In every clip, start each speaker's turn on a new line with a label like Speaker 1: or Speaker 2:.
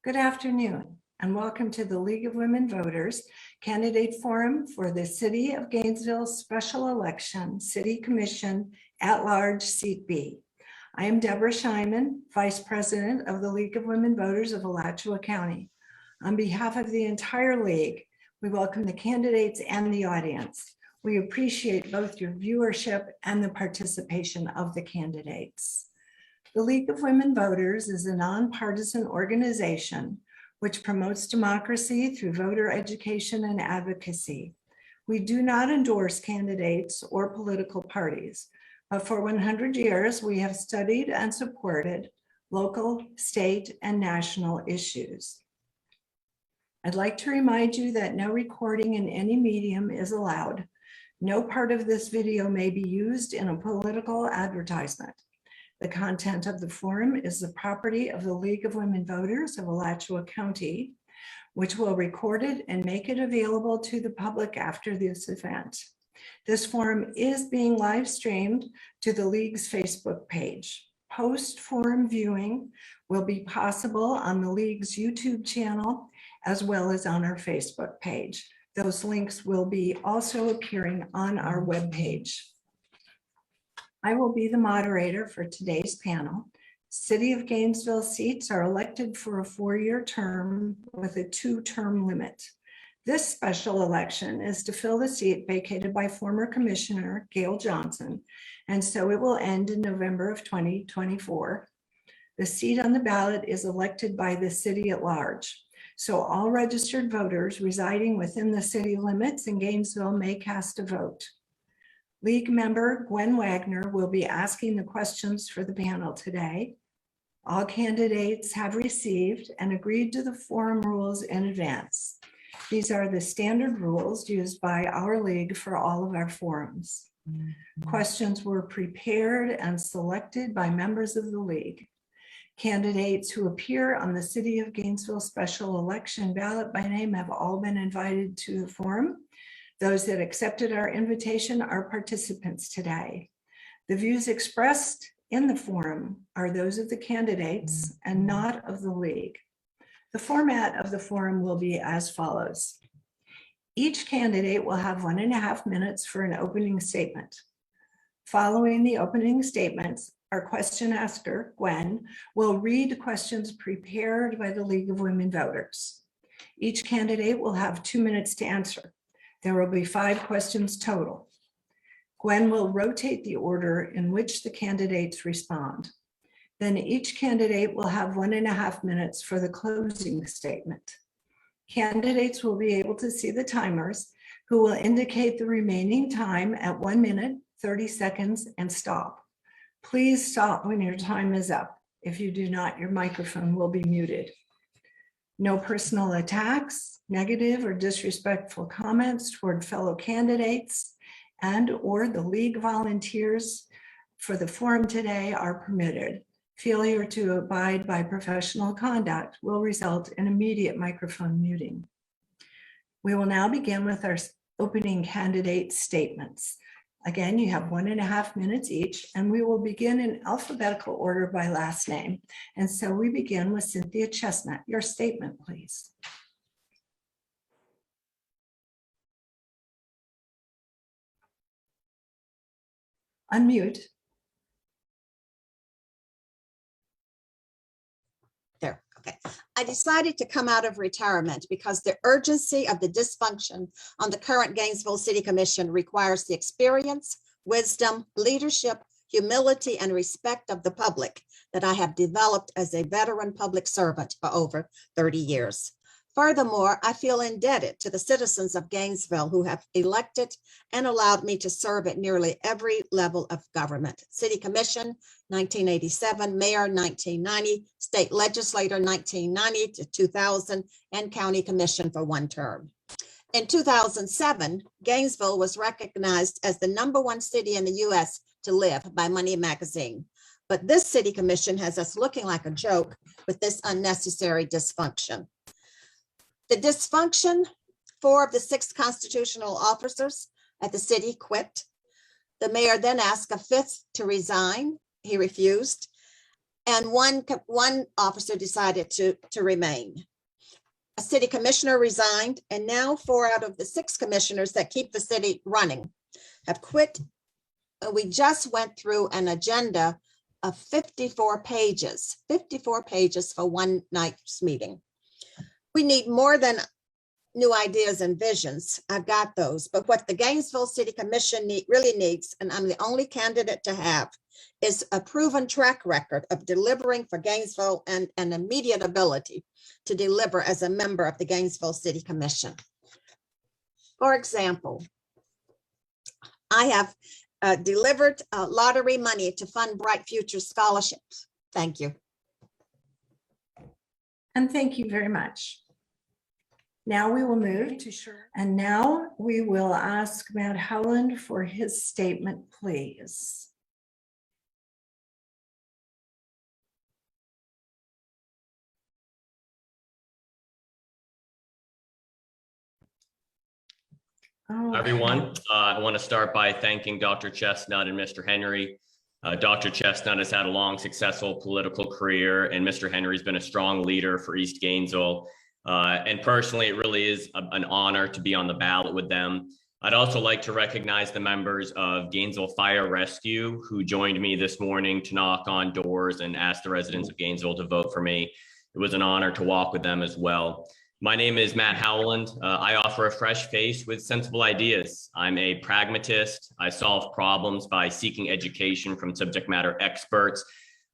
Speaker 1: Good afternoon, and welcome to the League of Women Voters Candidate Forum for the City of Gainesville Special Election City Commission at-large Seat B. I am Deborah Scheinman, Vice President of the League of Women Voters of Alachua County. On behalf of the entire League, we welcome the candidates and the audience. We appreciate both your viewership and the participation of the candidates. The League of Women Voters is a nonpartisan organization which promotes democracy through voter education and advocacy. We do not endorse candidates or political parties, but for 100 years, we have studied and supported local, state, and national issues. I'd like to remind you that no recording in any medium is allowed. No part of this video may be used in a political advertisement. The content of the forum is the property of the League of Women Voters of Alachua County, which will record it and make it available to the public after this event. This forum is being live streamed to the League's Facebook page. Post-forum viewing will be possible on the League's YouTube channel, as well as on our Facebook page. Those links will be also appearing on our webpage. I will be the moderator for today's panel. City of Gainesville seats are elected for a 4-year term with a 2-term limit. This special election is to fill the seat vacated by former Commissioner Gail Johnson, and so it will end in November of 2024. The seat on the ballot is elected by the city at large, so all registered voters residing within the city limits in Gainesville may cast a vote. League member Gwen Wagner will be asking the questions for the panel today. All candidates have received and agreed to the forum rules in advance. These are the standard rules used by our League for all of our forums. Questions were prepared and selected by members of the League. Candidates who appear on the City of Gainesville special election ballot by name have all been invited to the forum. Those that accepted our invitation are participants today. The views expressed in the forum are those of the candidates and not of the League. The format of the forum will be as follows. Each candidate will have 1.5 minutes for an opening statement. Following the opening statements, our question asker, Gwen, will read questions prepared by the League of Women Voters. Each candidate will have 2 minutes to answer. There will be 5 questions total. Gwen will rotate the order in which the candidates respond. Then each candidate will have 1.5 minutes for the closing statement. Candidates will be able to see the timers who will indicate the remaining time at 1 minute, 30 seconds, and stop. Please stop when your time is up. If you do not, your microphone will be muted. No personal attacks, negative or disrespectful comments toward fellow candidates and/or the League volunteers for the forum today are permitted. Failure to abide by professional conduct will result in immediate microphone muting. We will now begin with our opening candidate statements. Again, you have 1.5 minutes each, and we will begin in alphabetical order by last name. And so we begin with Cynthia Chestnut. Your statement, please. Unmute.
Speaker 2: There, okay. I decided to come out of retirement because the urgency of the dysfunction on the current Gainesville City Commission requires the experience, wisdom, leadership, humility, and respect of the public that I have developed as a veteran public servant for over 30 years. Furthermore, I feel indebted to the citizens of Gainesville who have elected and allowed me to serve at nearly every level of government. City Commission, 1987, Mayor, 1990, State Legislator, 1990 to 2000, and County Commission for 1 term. In 2007, Gainesville was recognized as the #1 city in the U.S. to live by Money Magazine. But this City Commission has us looking like a joke with this unnecessary dysfunction. The dysfunction, 4 of the 6 constitutional officers at the city quit. The mayor then asked a 5th to resign. He refused. and one officer decided to remain. A city commissioner resigned, and now 4 out of the 6 commissioners that keep the city running have quit. We just went through an agenda of 54 pages for one night's meeting. We need more than new ideas and visions. I've got those, but what the Gainesville City Commission really needs, and I'm the only candidate to have, is a proven track record of delivering for Gainesville and an immediate ability to deliver as a member of the Gainesville City Commission. For example, I have delivered lottery money to fund Bright Future scholarships. Thank you.
Speaker 1: And thank you very much. Now we will move to and now we will ask Matt Howland for his statement, please.
Speaker 3: Hi, everyone. I want to start by thanking Dr. Chestnut and Mr. Henry. Dr. Chestnut has had a long, successful political career, and Mr. Henry's been a strong leader for East Gainesville. And personally, it really is an honor to be on the ballot with them. I'd also like to recognize the members of Gainesville Fire Rescue who joined me this morning to knock on doors and ask the residents of Gainesville to vote for me. It was an honor to walk with them as well. My name is Matt Howland. I offer a fresh face with sensible ideas. I'm a pragmatist. I solve problems by seeking education from subject matter experts.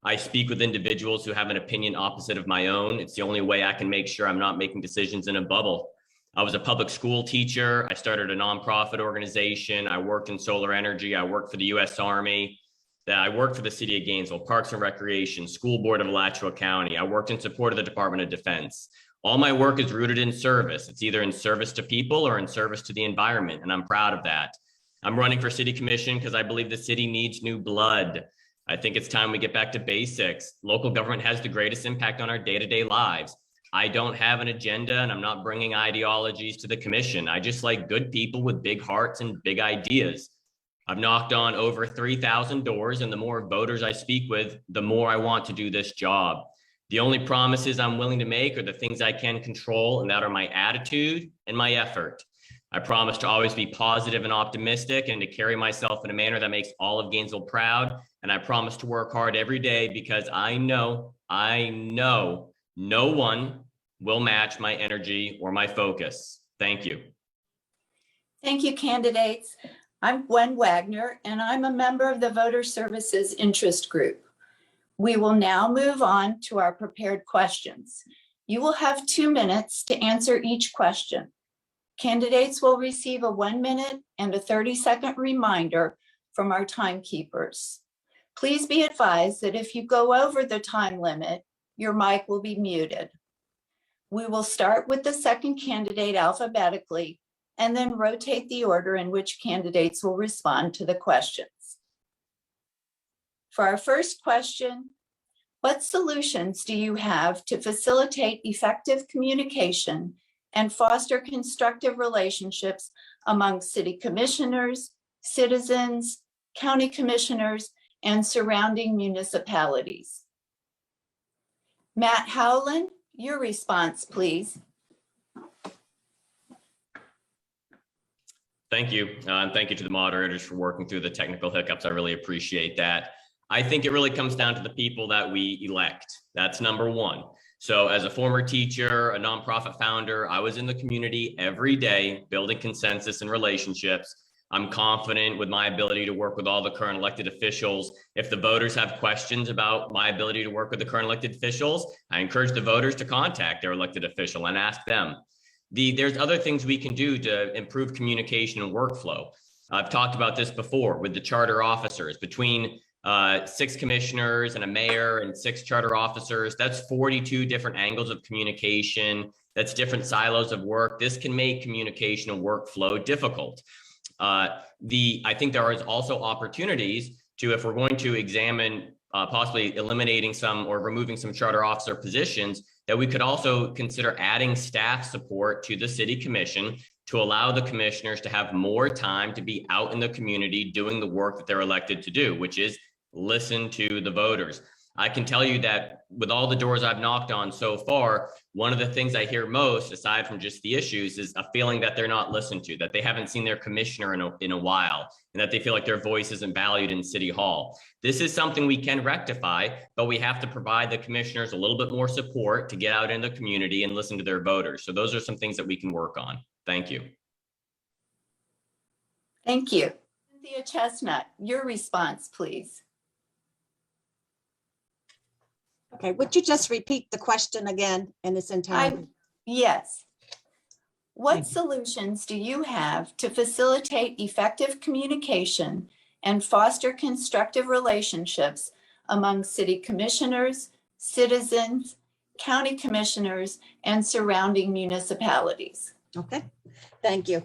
Speaker 3: I speak with individuals who have an opinion opposite of my own. It's the only way I can make sure I'm not making decisions in a bubble. I was a public school teacher. I started a nonprofit organization. I worked in solar energy. I worked for the U.S. Army. I worked for the City of Gainesville, Parks and Recreation, School Board of Alachua County. I worked in support of the Department of Defense. All my work is rooted in service. It's either in service to people or in service to the environment, and I'm proud of that. I'm running for City Commission because I believe the city needs new blood. I think it's time we get back to basics. Local government has the greatest impact on our day-to-day lives. I don't have an agenda, and I'm not bringing ideologies to the commission. I just like good people with big hearts and big ideas. I've knocked on over 3,000 doors, and the more voters I speak with, the more I want to do this job. The only promises I'm willing to make are the things I can control, and that are my attitude and my effort. I promise to always be positive and optimistic and to carry myself in a manner that makes all of Gainesville proud. And I promise to work hard every day because I know no one will match my energy or my focus. Thank you.
Speaker 4: Thank you, candidates. I'm Gwen Wagner, and I'm a member of the Voter Services Interest Group. We will now move on to our prepared questions. You will have 2 minutes to answer each question. Candidates will receive a 1-minute and a 30-second reminder from our timekeepers. Please be advised that if you go over the time limit, your mic will be muted. We will start with the second candidate alphabetically and then rotate the order in which candidates will respond to the questions. For our first question, what solutions do you have to facilitate effective communication and foster constructive relationships among city commissioners, citizens, county commissioners, and surrounding municipalities? Matt Howland, your response, please.
Speaker 3: Thank you. And thank you to the moderators for working through the technical hiccups. I really appreciate that. I think it really comes down to the people that we elect. That's number one. So as a former teacher, a nonprofit founder, I was in the community every day, building consensus and relationships. I'm confident with my ability to work with all the current elected officials. If the voters have questions about my ability to work with the current elected officials, I encourage the voters to contact their elected official and ask them. There's other things we can do to improve communication and workflow. I've talked about this before with the charter officers. Between 6 commissioners and a mayor and 6 charter officers, that's 42 different angles of communication. That's different silos of work. This can make communication and workflow difficult. I think there is also opportunities to, if we're going to examine possibly eliminating some or removing some charter officer positions, that we could also consider adding staff support to the city commission to allow the commissioners to have more time to be out in the community doing the work that they're elected to do, which is listen to the voters. I can tell you that with all the doors I've knocked on so far, one of the things I hear most, aside from just the issues, is a feeling that they're not listened to, that they haven't seen their commissioner in a while, and that they feel like their voice isn't valued in City Hall. This is something we can rectify, but we have to provide the commissioners a little bit more support to get out in the community and listen to their voters. So those are some things that we can work on. Thank you.
Speaker 4: Thank you. Cynthia Chestnut, your response, please.
Speaker 2: Okay, would you just repeat the question again in its entirety?
Speaker 4: Yes. What
Speaker 2: Thank you.
Speaker 4: solutions do you have to facilitate effective communication and foster constructive relationships among city commissioners, citizens, county commissioners, and surrounding municipalities?
Speaker 2: Okay, thank you.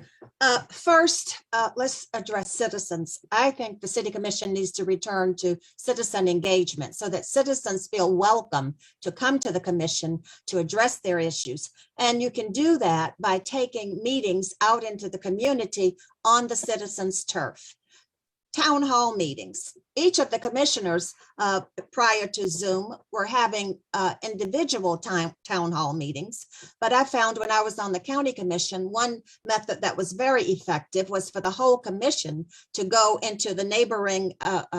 Speaker 2: First, let's address citizens. I think the City Commission needs to return to citizen engagement so that citizens feel welcome to come to the commission to address their issues. And you can do that by taking meetings out into the community on the citizens' turf. Town hall meetings. Each of the commissioners prior to Zoom were having individual town hall meetings. But I found when I was on the county commission, one method that was very effective was for the whole commission to go into the neighboring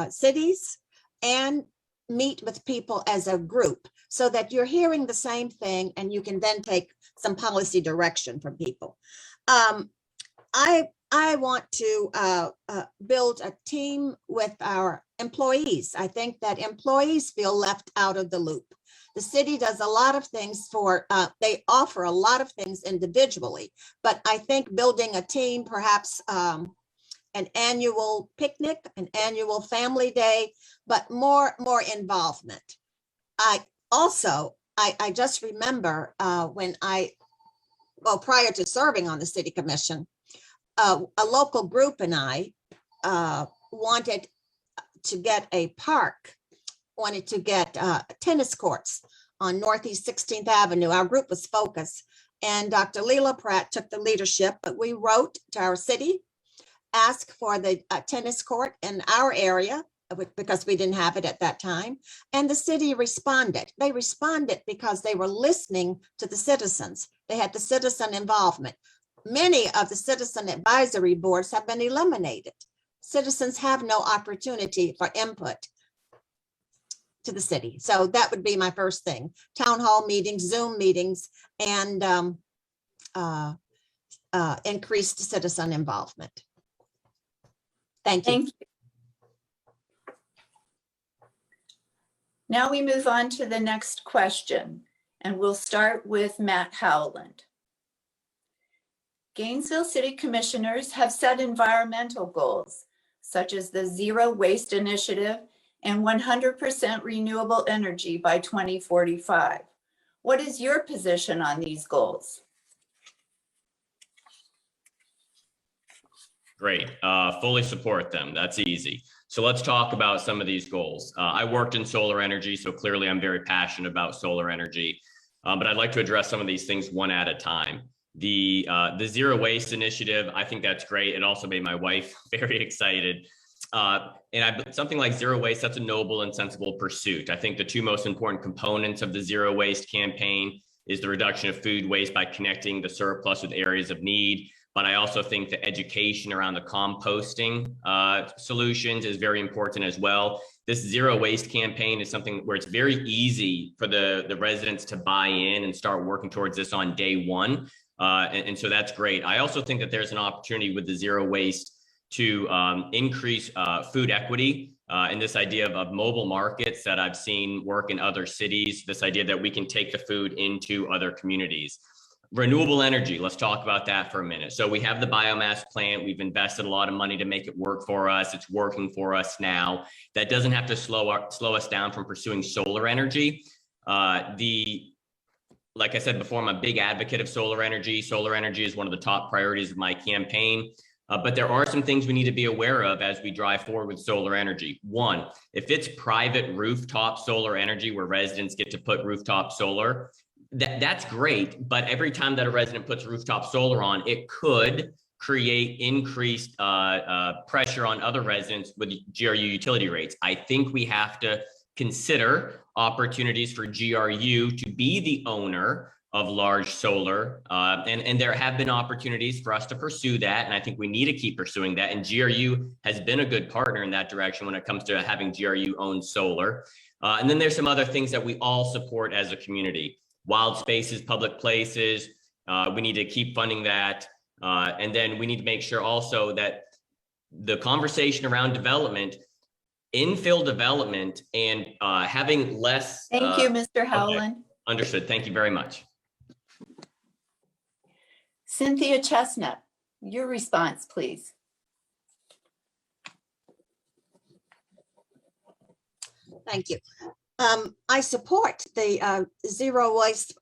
Speaker 2: cities and meet with people as a group so that you're hearing the same thing and you can then take some policy direction from people. I want to build a team with our employees. I think that employees feel left out of the loop. The city does a lot of things they offer a lot of things individually, but I think building a team, perhaps an annual picnic, an annual family day, but more involvement. I just remember when prior to serving on the city commission, a local group and I wanted to get a park, wanted to get tennis courts on Northeast 16th Avenue. Our group was focused, and Dr. Leela Pratt took the leadership, but we wrote to our city, asked for the tennis court in our area because we didn't have it at that time, and the city responded. They responded because they were listening to the citizens. They had the citizen involvement. Many of the citizen advisory boards have been eliminated. Citizens have no opportunity for input to the city. So that would be my first thing. Town hall meetings, Zoom meetings, and increased citizen involvement. Thank you.
Speaker 4: Thank you. Now we move on to the next question, and we'll start with Matt Howland. Gainesville City Commissioners have set environmental goals, such as the Zero Waste Initiative and 100% renewable energy by 2045. What is your position on these goals?
Speaker 3: Great, fully support them. That's easy. So let's talk about some of these goals. I worked in solar energy, so clearly I'm very passionate about solar energy, but I'd like to address some of these things one at a time. The Zero Waste Initiative, I think that's great. It also made my wife very excited. Something like zero waste, that's a noble and sensible pursuit. I think the two most important components of the Zero Waste campaign is the reduction of food waste by connecting the surplus with areas of need. But I also think the education around the composting solutions is very important as well. This Zero Waste campaign is something where it's very easy for the residents to buy in and start working towards this on day one. And so that's great. I also think that there's an opportunity with the Zero Waste to increase food equity and this idea of mobile markets that I've seen work in other cities, this idea that we can take the food into other communities. Renewable energy, let's talk about that for a minute. So we have the biomass plant. We've invested a lot of money to make it work for us. It's working for us now. That doesn't have to slow us down from pursuing solar energy. Like I said before, I'm a big advocate of solar energy. Solar energy is one of the top priorities of my campaign. But there are some things we need to be aware of as we drive forward with solar energy. One, if it's private rooftop solar energy where residents get to put rooftop solar, that's great. But every time that a resident puts rooftop solar on, it could create increased pressure on other residents with GRU utility rates. I think we have to consider opportunities for GRU to be the owner of large solar. And there have been opportunities for us to pursue that. And I think we need to keep pursuing that. And GRU has been a good partner in that direction when it comes to having GRU own solar. And then there's some other things that we all support as a community. Wild spaces, public places, we need to keep funding that. And then we need to make sure also that the conversation around development, infill development, and having less.
Speaker 4: Thank you, Mr. Howland.
Speaker 3: Okay. Understood. Thank you very much.
Speaker 4: Cynthia Chestnut, your response, please.
Speaker 2: Thank you. I support the Zero Waste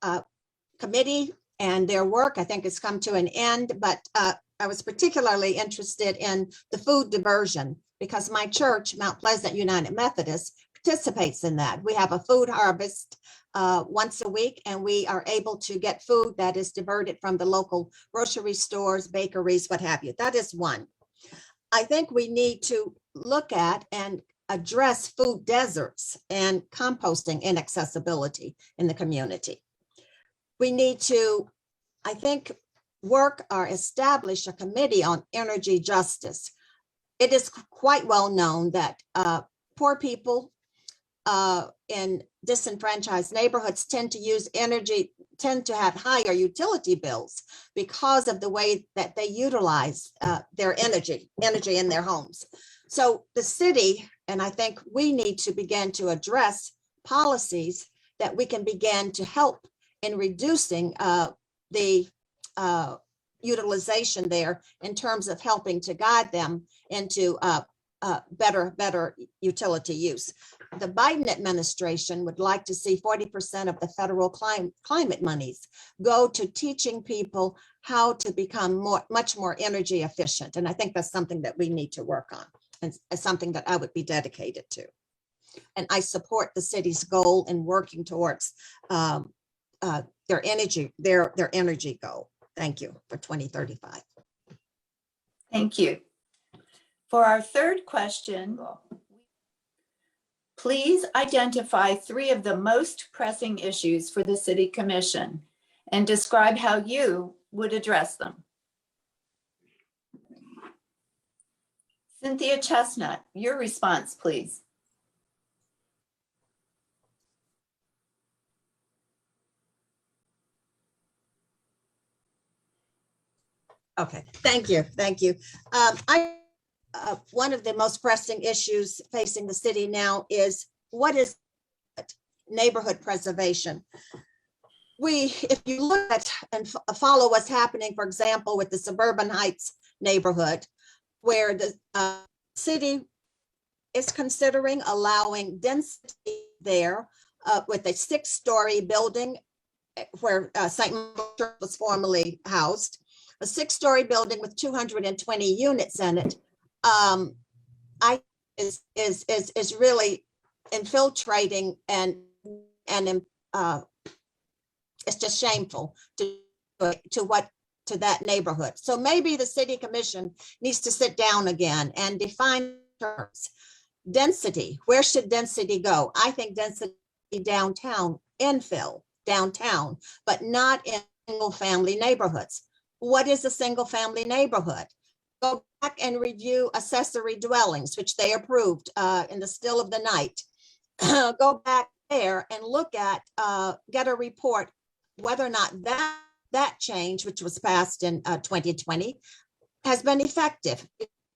Speaker 2: Committee and their work. I think it's come to an end, but I was particularly interested in the food diversion because my church, Mount Pleasant United Methodist, participates in that. We have a food harvest once a week, and we are able to get food that is diverted from the local grocery stores, bakeries, what have you. That is one. I think we need to look at and address food deserts and composting inaccessibility in the community. We need to, I think, work or establish a committee on energy justice. It is quite well known that poor people in disenfranchised neighborhoods tend to have higher utility bills because of the way that they utilize their energy in their homes. So the city, and I think we need to begin to address policies that we can begin to help in reducing the utilization there in terms of helping to guide them into better utility use. The Biden administration would like to see 40% of the federal climate monies go to teaching people how to become much more energy efficient. And I think that's something that we need to work on, and something that I would be dedicated to. And I support the city's goal in working towards their energy goal. Thank you, for 2035.
Speaker 4: Thank you. For our third question, please identify 3 of the most pressing issues for the City Commission and describe how you would address them. Cynthia Chestnut, your response, please.
Speaker 2: Okay, thank you. One of the most pressing issues facing the city now is what is neighborhood preservation. If you look at and follow what's happening, for example, with the Suburban Heights neighborhood, where the city is considering allowing density there with a 6-story building where St. Michael was formerly housed, a 6-story building with 220 units in it. Is really infiltrating and it's just shameful to that neighborhood. So maybe the City Commission needs to sit down again and define terms. Density, where should density go? I think density downtown, infill downtown, but not in single family neighborhoods. What is a single family neighborhood? Go back and review accessory dwellings, which they approved in the still of the night. Go back there and look at, get a report whether or not that change, which was passed in 2020, has been effective.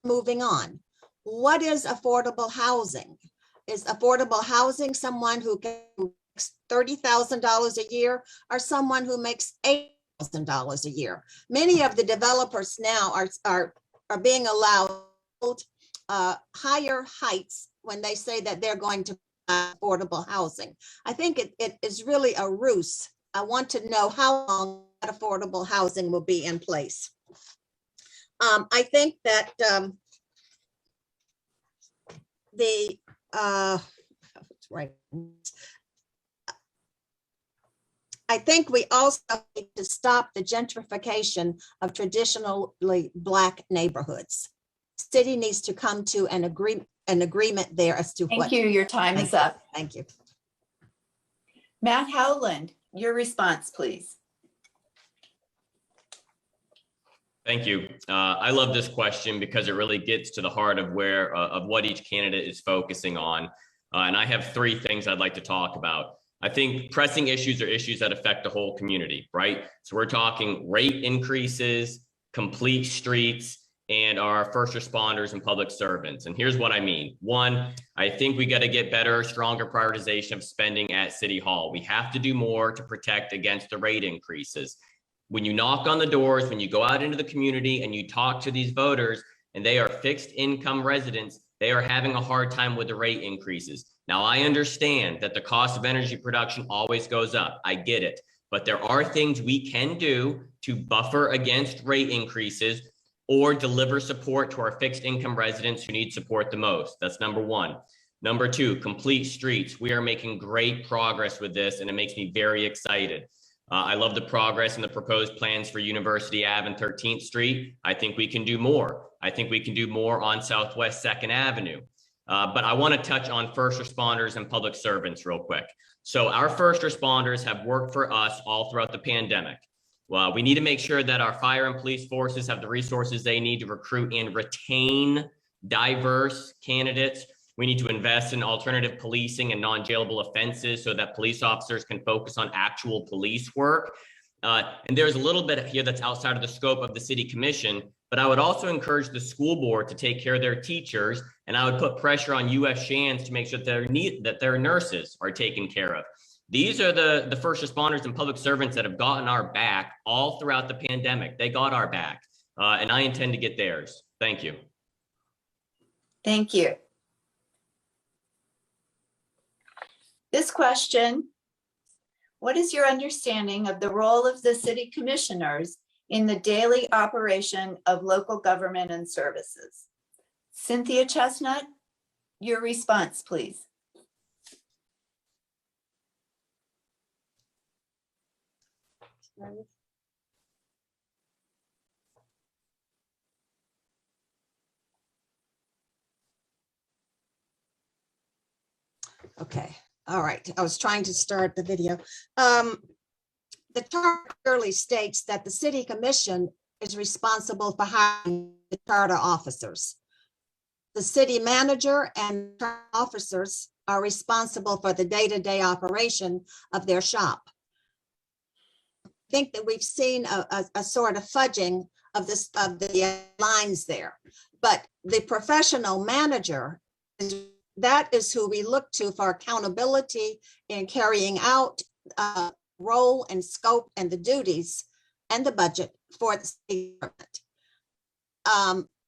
Speaker 2: Moving on. What is affordable housing? Is affordable housing someone who makes $30,000 a year or someone who makes $8,000 a year? Many of the developers now are being allowed higher heights when they say that they're going to affordable housing. I think it is really a ruse. I want to know how long that affordable housing will be in place. I think that I think we also need to stop the gentrification of traditionally Black neighborhoods. city needs to come to an agreement there as to what.
Speaker 4: Thank you. Your time is up.
Speaker 2: Thank you.
Speaker 4: Matt Howland, your response, please.
Speaker 3: Thank you. I love this question because it really gets to the heart of where of what each candidate is focusing on. And I have three things I'd like to talk about. I think pressing issues are issues that affect the whole community, right? So we're talking rate increases, complete streets, and our first responders and public servants. And here's what I mean. One, I think we got to get better, stronger prioritization of spending at City Hall. We have to do more to protect against the rate increases. When you knock on the doors, when you go out into the community and you talk to these voters and they are fixed income residents, they are having a hard time with the rate increases. Now, I understand that the cost of energy production always goes up. I get it. But there are things we can do to buffer against rate increases or deliver support to our fixed income residents who need support the most. That's number one. Number two, complete streets. We are making great progress with this, and it makes me very excited. I love the progress and the proposed plans for University Ave and 13th Street. I think we can do more. I think we can do more on Southwest 2nd Avenue. But I want to touch on first responders and public servants real quick. So our first responders have worked for us all throughout the pandemic. Well, we need to make sure that our fire and police forces have the resources they need to recruit and retain diverse candidates. We need to invest in alternative policing and non-jailable offenses so that police officers can focus on actual police work. And there's a little bit here that's outside of the scope of the city commission, but I would also encourage the school board to take care of their teachers, and I would put pressure on UF Shands to make sure that their nurses are taken care of. These are the first responders and public servants that have gotten our back all throughout the pandemic. They got our back, and I intend to get theirs. Thank you.
Speaker 4: Thank you. This question, what is your understanding of the role of the city commissioners in the daily operation of local government and services? Cynthia Chestnut, your response, please.
Speaker 2: Okay. All right. I was trying to start the video. The charter clearly states that the city commission is responsible for hiring the charter officers. The city manager and officers are responsible for the day-to-day operation of their shop. I think that we've seen a sort of fudging of the lines there, but the professional manager that is who we look to for accountability in carrying out role and scope and the duties and the budget for the city department.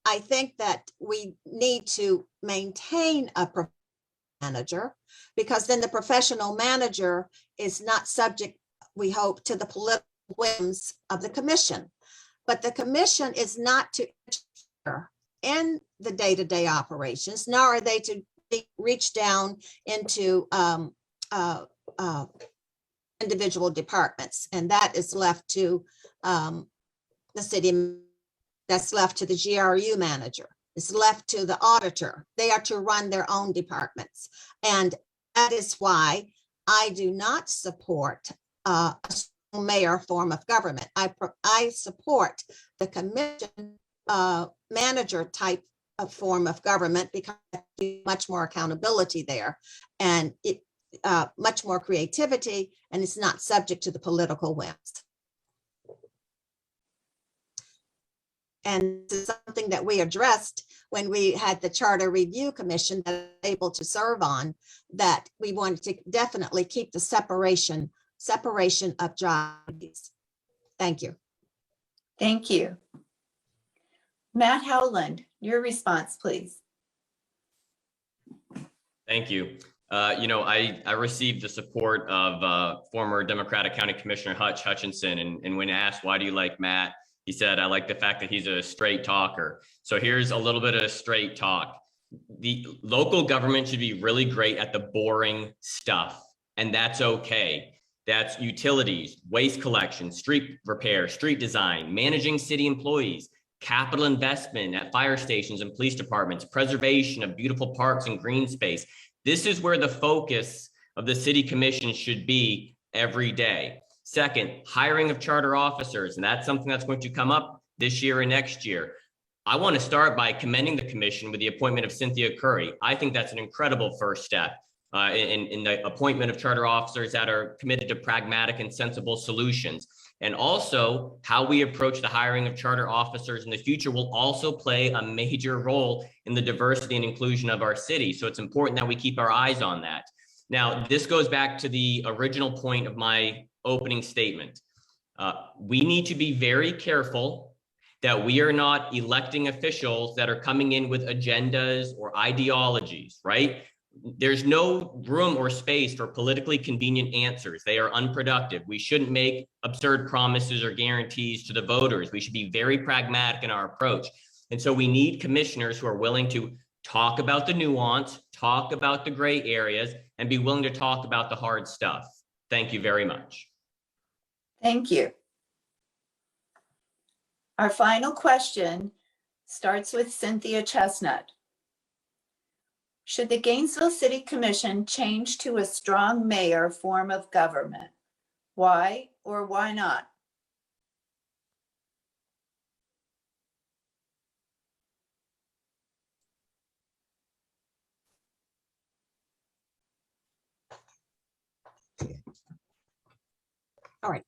Speaker 2: I think that we need to maintain a manager, because then the professional manager is not subject, we hope, to the political whims of the commission. But the commission is not to interfere in the day-to-day operations, nor are they to reach down into individual departments, and that is left to the city. That's left to the GRU manager. It's left to the auditor. They are to run their own departments, and that is why I do not support a mayor form of government. I support the commission manager type of form of government, because there's much more accountability there, and it much more creativity, and it's not subject to the political whims. And this is something that we addressed when we had the Charter Review Commission that I was able to serve on, that we wanted to definitely keep the separation of jobs. Thank you.
Speaker 4: Thank you. Matt Howland, your response, please.
Speaker 3: Thank you. I received the support of former Democratic County Commissioner Hutch Hutchinson, and when asked, why do you like Matt? He said, I like the fact that he's a straight talker. So here's a little bit of straight talk. The local government should be really great at the boring stuff, and that's okay. That's utilities, waste collection, street repair, street design, managing city employees. capital investment at fire stations and police departments, preservation of beautiful parks and green space. This is where the focus of the city commission should be every day. Second, hiring of charter officers, and that's something that's going to come up this year and next year. I want to start by commending the commission with the appointment of Cynthia Curry. I think that's an incredible first step in the appointment of charter officers that are committed to pragmatic and sensible solutions. And also how we approach the hiring of charter officers in the future will also play a major role in the diversity and inclusion of our city. So it's important that we keep our eyes on that. Now, this goes back to the original point of my opening statement. We need to be very careful that we are not electing officials that are coming in with agendas or ideologies, right? There's no room or space for politically convenient answers. They are unproductive. We shouldn't make absurd promises or guarantees to the voters. We should be very pragmatic in our approach. And so we need commissioners who are willing to talk about the nuance, talk about the gray areas, and be willing to talk about the hard stuff. Thank you very much.
Speaker 4: Thank you. Our final question starts with Cynthia Chestnut. Should the Gainesville City Commission change to a strong mayor form of government? Why or why not?
Speaker 2: All right.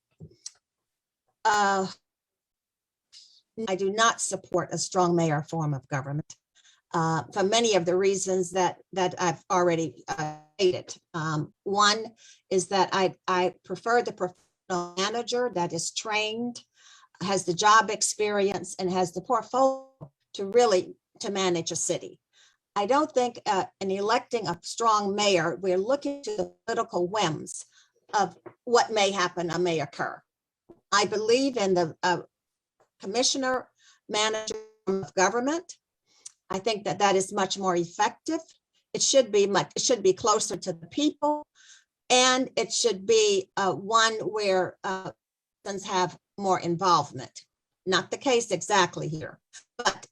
Speaker 2: I do not support a strong mayor form of government for many of the reasons that I've already stated. One is that I prefer the professional manager that is trained, has the job experience, and has the portfolio to manage a city. I don't think in electing a strong mayor, we're looking to the political whims of what may happen or may occur. I believe in the commissioner manager of government. I think that is much more effective. It should be closer to the people, and it should be one where citizens have more involvement. Not the case exactly here, but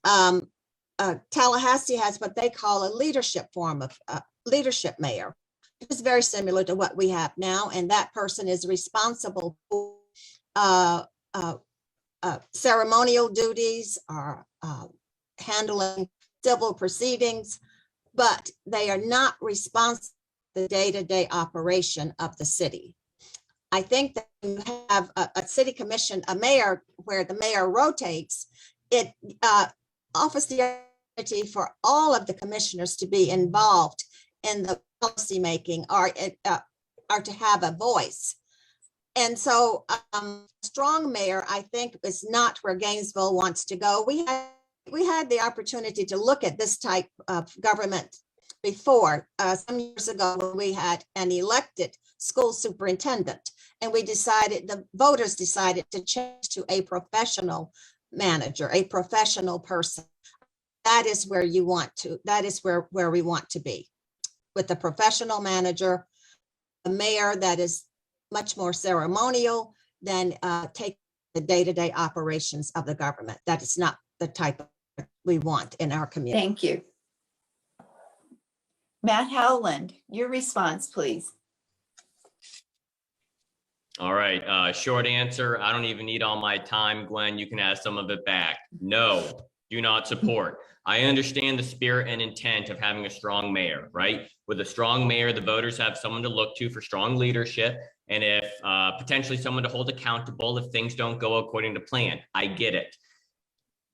Speaker 2: Tallahassee has what they call a leadership form of leadership mayor. It's very similar to what we have now, and that person is responsible for ceremonial duties or handling civil proceedings, but they are not responsible for the day-to-day operation of the city. I think that you have a city commission, a mayor, where the mayor rotates, it offers the opportunity for all of the commissioners to be involved in the policy making or to have a voice. And so strong mayor, I think, is not where Gainesville wants to go. We had the opportunity to look at this type of government before some years ago when we had an elected school superintendent, and the voters decided to change to a professional manager, a professional person. That is where we want to be, with a professional manager, a mayor that is much more ceremonial than take the day-to-day operations of the government. That is not the type of we want in our community.
Speaker 4: Thank you. Matt Howland, your response, please.
Speaker 3: All right, short answer. I don't even need all my time, Gwen. You can have some of it back. No, do not support. I understand the spirit and intent of having a strong mayor, right? With a strong mayor, the voters have someone to look to for strong leadership, and if potentially someone to hold accountable if things don't go according to plan. I get it.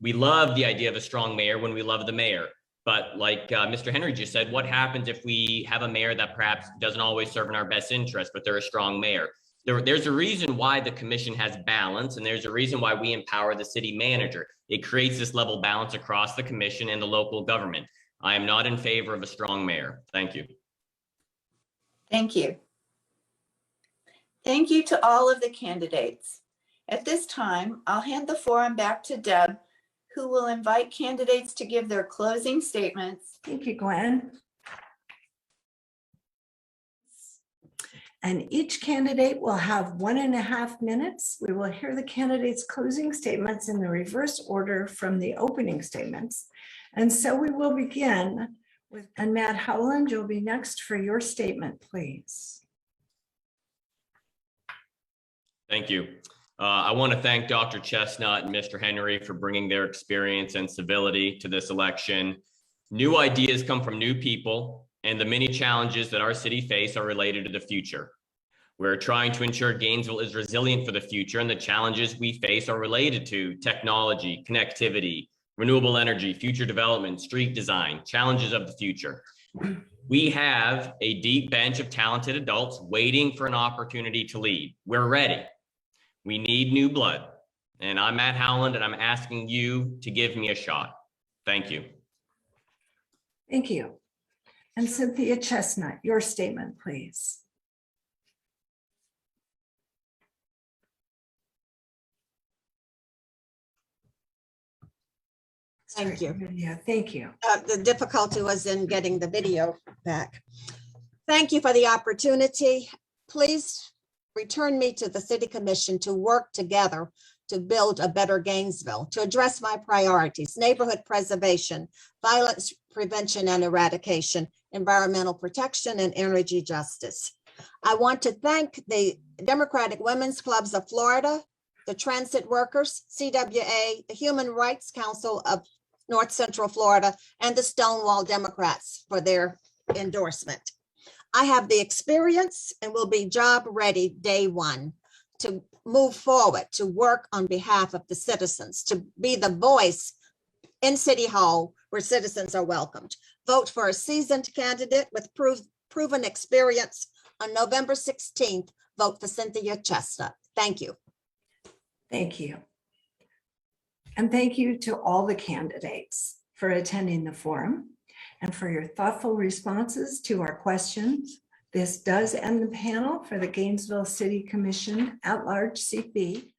Speaker 3: We love the idea of a strong mayor when we love the mayor. But like Mr. Henry just said, what happens if we have a mayor that perhaps doesn't always serve in our best interest, but they're a strong mayor? There's a reason why the commission has balance, and there's a reason why we empower the city manager. It creates this level balance across the commission and the local government. I am not in favor of a strong mayor. Thank you.
Speaker 4: Thank you. Thank you to all of the candidates. At this time, I'll hand the forum back to Deb, who will invite candidates to give their closing statements.
Speaker 1: Thank you, Gwen. And each candidate will have 1.5 minutes. We will hear the candidates' closing statements in the reverse order from the opening statements. And so we will begin with, and Matt Howland, you'll be next for your statement, please.
Speaker 3: Thank you. I want to thank Dr. Chestnut and Mr. Henry for bringing their experience and civility to this election. New ideas come from new people, and the many challenges that our city face are related to the future. We're trying to ensure Gainesville is resilient for the future, and the challenges we face are related to technology, connectivity, renewable energy, future development, street design, challenges of the future. We have a deep bench of talented adults waiting for an opportunity to lead. We're ready. We need new blood. And I'm Matt Howland, and I'm asking you to give me a shot. Thank you.
Speaker 1: Thank you. And Cynthia Chestnut, your statement, please.
Speaker 2: Thank you.
Speaker 1: Yeah, thank you.
Speaker 2: The difficulty was in getting the video back. Thank you for the opportunity. Please return me to the City Commission to work together to build a better Gainesville, to address my priorities: neighborhood preservation, violence prevention and eradication, environmental protection, and energy justice. I want to thank the Democratic Women's Clubs of Florida, the Transit Workers, CWA, the Human Rights Council of North Central Florida, and the Stonewall Democrats for their endorsement. I have the experience and will be job ready day one to move forward, to work on behalf of the citizens, to be the voice in City Hall where citizens are welcomed. Vote for a seasoned candidate with proven experience. On November 16th, vote for Cynthia Chestnut. Thank you.
Speaker 1: Thank you. And thank you to all the candidates for attending the forum and for your thoughtful responses to our questions. This does end the panel for the Gainesville City Commission at-large seat B.